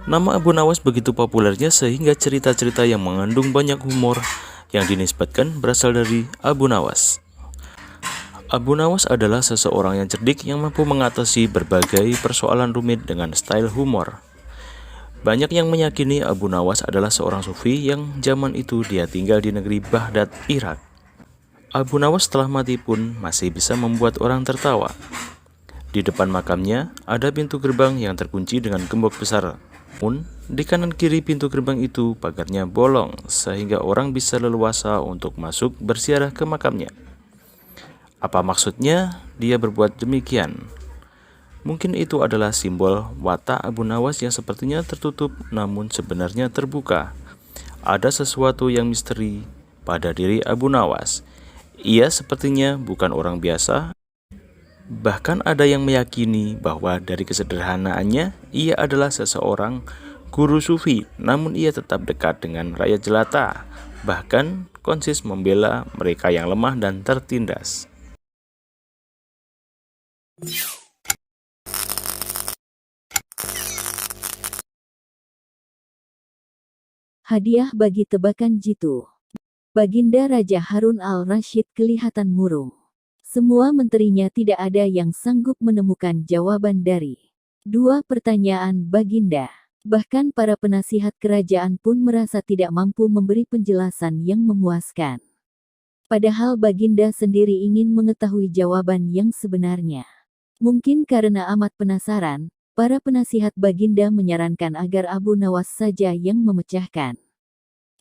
Nama Abu Nawas begitu populernya sehingga cerita-cerita yang mengandung banyak humor yang dinisbatkan berasal dari Abu Nawas. Abu Nawas adalah seseorang yang cerdik yang mampu mengatasi berbagai persoalan rumit dengan style humor. Banyak yang meyakini Abu Nawas adalah seorang sufi yang zaman itu dia tinggal di negeri Baghdad, Irak. Abu Nawas setelah mati pun masih bisa membuat orang tertawa. Di depan makamnya ada pintu gerbang yang terkunci dengan gembok besar. Namun, di kanan kiri pintu gerbang itu pagarnya bolong sehingga orang bisa leluasa untuk masuk berziarah ke makamnya. Apa maksudnya dia berbuat demikian? Mungkin itu adalah simbol watak Abu Nawas yang sepertinya tertutup namun sebenarnya terbuka. Ada sesuatu yang misteri pada diri Abu Nawas. Ia sepertinya bukan orang biasa. Bahkan ada yang meyakini bahwa dari kesederhanaannya ia adalah seseorang guru sufi, namun ia tetap dekat dengan rakyat jelata. Bahkan konsis membela mereka yang lemah dan tertindas. Hadiah bagi tebakan jitu. Baginda Raja Harun al-Rasyid kelihatan murung. Semua menterinya tidak ada yang sanggup menemukan jawaban dari dua pertanyaan Baginda. Bahkan para penasihat kerajaan pun merasa tidak mampu memberi penjelasan yang memuaskan. Padahal Baginda sendiri ingin mengetahui jawaban yang sebenarnya. Mungkin karena amat penasaran, para penasihat Baginda menyarankan agar Abu Nawas saja yang memecahkan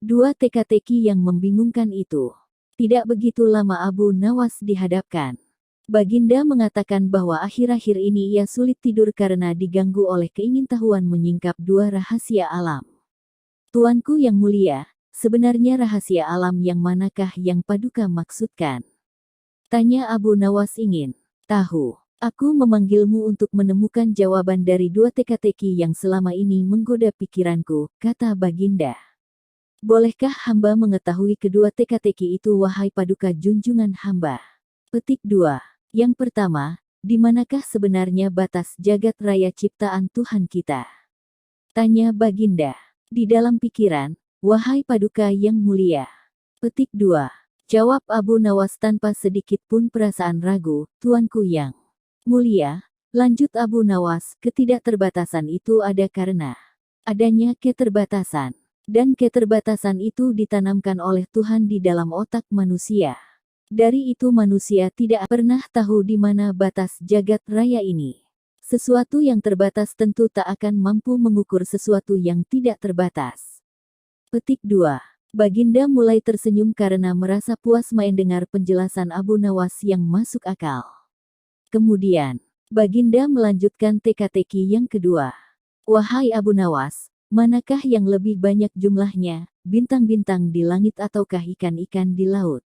dua teka-teki yang membingungkan itu. Tidak begitu lama Abu Nawas dihadapkan. Baginda mengatakan bahwa akhir-akhir ini ia sulit tidur karena diganggu oleh keingintahuan menyingkap dua rahasia alam. Tuanku yang mulia, sebenarnya rahasia alam yang manakah yang Paduka maksudkan? Tanya Abu Nawas ingin tahu. Aku memanggilmu untuk menemukan jawaban dari dua teka-teki yang selama ini menggoda pikiranku, kata Baginda. Bolehkah hamba mengetahui kedua teka-teki itu wahai Paduka junjungan hamba? Petik 2. Yang pertama, di manakah sebenarnya batas jagat raya ciptaan Tuhan kita? Tanya Baginda. Di dalam pikiran, wahai Paduka yang mulia. Petik 2. Jawab Abu Nawas tanpa sedikit pun perasaan ragu, Tuanku yang mulia. Lanjut Abu Nawas, ketidakterbatasan itu ada karena adanya keterbatasan. Dan keterbatasan itu ditanamkan oleh Tuhan di dalam otak manusia. Dari itu manusia tidak pernah tahu di mana batas jagat raya ini. Sesuatu yang terbatas tentu tak akan mampu mengukur sesuatu yang tidak terbatas. Petik 2. Baginda mulai tersenyum karena merasa puas mendengar penjelasan Abu Nawas yang masuk akal. Kemudian, Baginda melanjutkan teka-teki yang kedua. Wahai Abu Nawas, manakah yang lebih banyak jumlahnya, bintang-bintang di langit ataukah ikan-ikan di laut?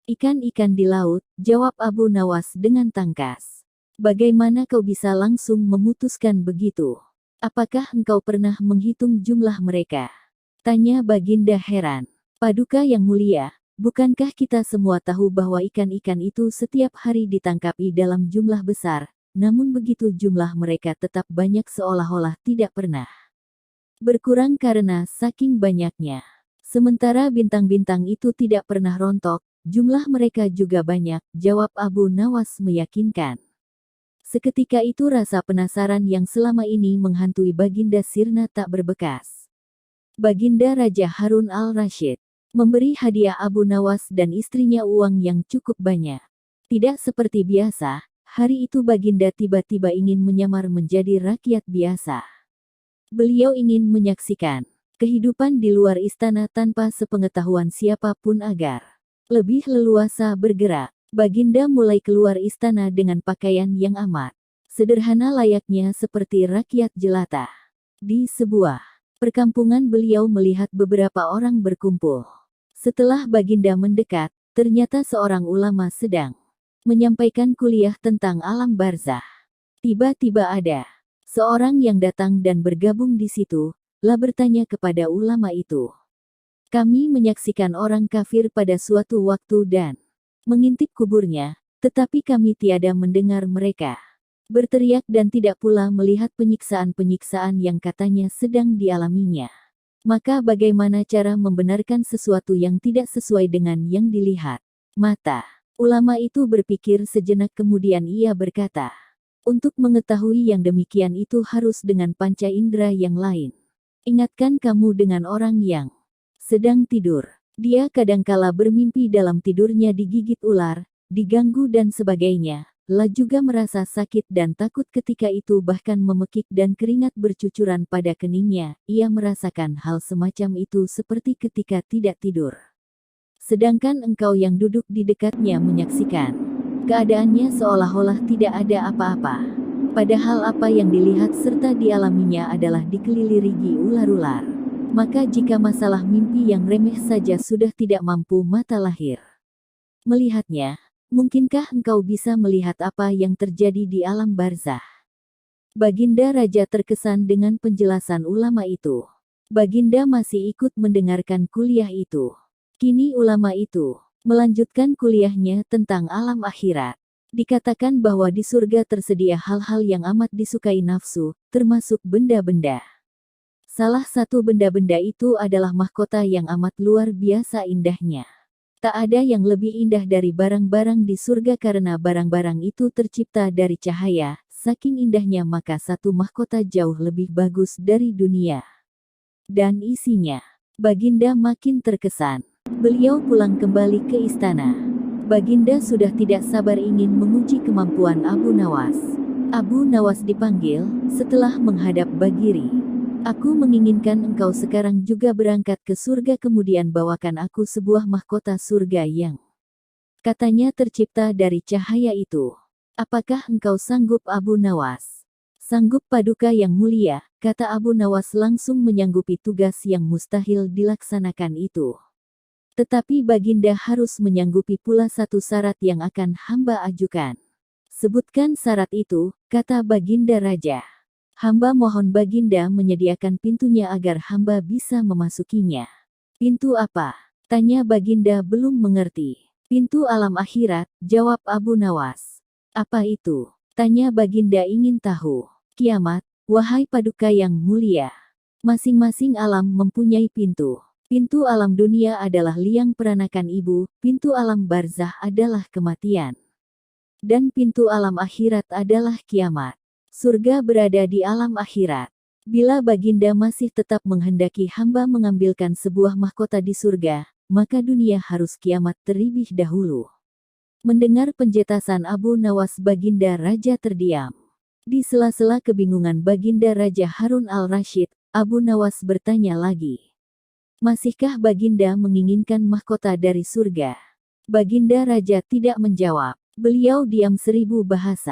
Ikan-ikan di laut, jawab Abu Nawas dengan tangkas. Bagaimana kau bisa langsung memutuskan begitu? Apakah engkau pernah menghitung jumlah mereka? Tanya Baginda heran. Paduka yang mulia, bukankah kita semua tahu bahwa ikan-ikan itu setiap hari ditangkapi dalam jumlah besar, namun begitu jumlah mereka tetap banyak seolah-olah tidak pernah berkurang karena saking banyaknya. Sementara bintang-bintang itu tidak pernah rontok, jumlah mereka juga banyak, jawab Abu Nawas meyakinkan. Seketika itu rasa penasaran yang selama ini menghantui Baginda sirna tak berbekas. Baginda Raja Harun al-Rasyid memberi hadiah Abu Nawas dan istrinya uang yang cukup banyak. Tidak seperti biasa, hari itu Baginda tiba-tiba ingin menyamar menjadi rakyat biasa. Beliau ingin menyaksikan kehidupan di luar istana tanpa sepengetahuan siapapun agar lebih leluasa bergerak. Baginda mulai keluar istana dengan pakaian yang amat sederhana layaknya seperti rakyat jelata. Di sebuah perkampungan beliau melihat beberapa orang berkumpul. Setelah Baginda mendekat, ternyata seorang ulama sedang menyampaikan kuliah tentang alam barzah. Tiba-tiba ada seorang yang datang dan bergabung di situ, lah bertanya kepada ulama itu. Kami menyaksikan orang kafir pada suatu waktu dan mengintip kuburnya, tetapi kami tiada mendengar mereka berteriak dan tidak pula melihat penyiksaan-penyiksaan yang katanya sedang dialaminya. Maka bagaimana cara membenarkan sesuatu yang tidak sesuai dengan yang dilihat mata? Ulama itu berpikir sejenak kemudian ia berkata, untuk mengetahui yang demikian itu harus dengan panca indera yang lain. Ingatkan kamu dengan orang yang sedang tidur. Dia kadangkala bermimpi dalam tidurnya digigit ular, diganggu dan sebagainya. La juga merasa sakit dan takut ketika itu bahkan memekik dan keringat bercucuran pada keningnya. Ia merasakan hal semacam itu seperti ketika tidak tidur. Sedangkan engkau yang duduk di dekatnya menyaksikan. Keadaannya seolah-olah tidak ada apa-apa. Padahal apa yang dilihat serta dialaminya adalah dikelilirigi ular-ular. Maka jika masalah mimpi yang remeh saja sudah tidak mampu mata lahir melihatnya, mungkinkah engkau bisa melihat apa yang terjadi di alam barzah? Baginda Raja terkesan dengan penjelasan ulama itu. Baginda masih ikut mendengarkan kuliah itu. Kini ulama itu melanjutkan kuliahnya tentang alam akhirat. Dikatakan bahwa di surga tersedia hal-hal yang amat disukai nafsu, termasuk benda-benda. Salah satu benda-benda itu adalah mahkota yang amat luar biasa indahnya. Tak ada yang lebih indah dari barang-barang di surga karena barang-barang itu tercipta dari cahaya. Saking indahnya maka satu mahkota jauh lebih bagus dari dunia dan isinya. Baginda makin terkesan. Beliau pulang kembali ke istana. Baginda sudah tidak sabar ingin menguji kemampuan Abu Nawas. Abu Nawas dipanggil setelah menghadap Bagiri. Aku menginginkan engkau sekarang juga berangkat ke surga kemudian bawakan aku sebuah mahkota surga yang katanya tercipta dari cahaya itu. Apakah engkau sanggup Abu Nawas? Sanggup Paduka yang mulia, kata Abu Nawas langsung menyanggupi tugas yang mustahil dilaksanakan itu. Tetapi Baginda harus menyanggupi pula satu syarat yang akan hamba ajukan. Sebutkan syarat itu, kata Baginda Raja. Hamba mohon Baginda menyediakan pintunya agar hamba bisa memasukinya. Pintu apa? Tanya Baginda belum mengerti. Pintu alam akhirat, jawab Abu Nawas. Apa itu? Tanya Baginda ingin tahu. Kiamat, wahai Paduka yang mulia. Masing-masing alam mempunyai pintu. Pintu alam dunia adalah liang peranakan ibu, pintu alam barzah adalah kematian. Dan pintu alam akhirat adalah kiamat. Surga berada di alam akhirat. Bila Baginda masih tetap menghendaki hamba mengambilkan sebuah mahkota di surga, maka dunia harus kiamat terlebih dahulu. Mendengar penjelasan Abu Nawas Baginda Raja terdiam. Di sela-sela kebingungan Baginda Raja Harun al-Rashid, Abu Nawas bertanya lagi. Masihkah Baginda menginginkan mahkota dari surga? Baginda Raja tidak menjawab. Beliau diam 1000 bahasa.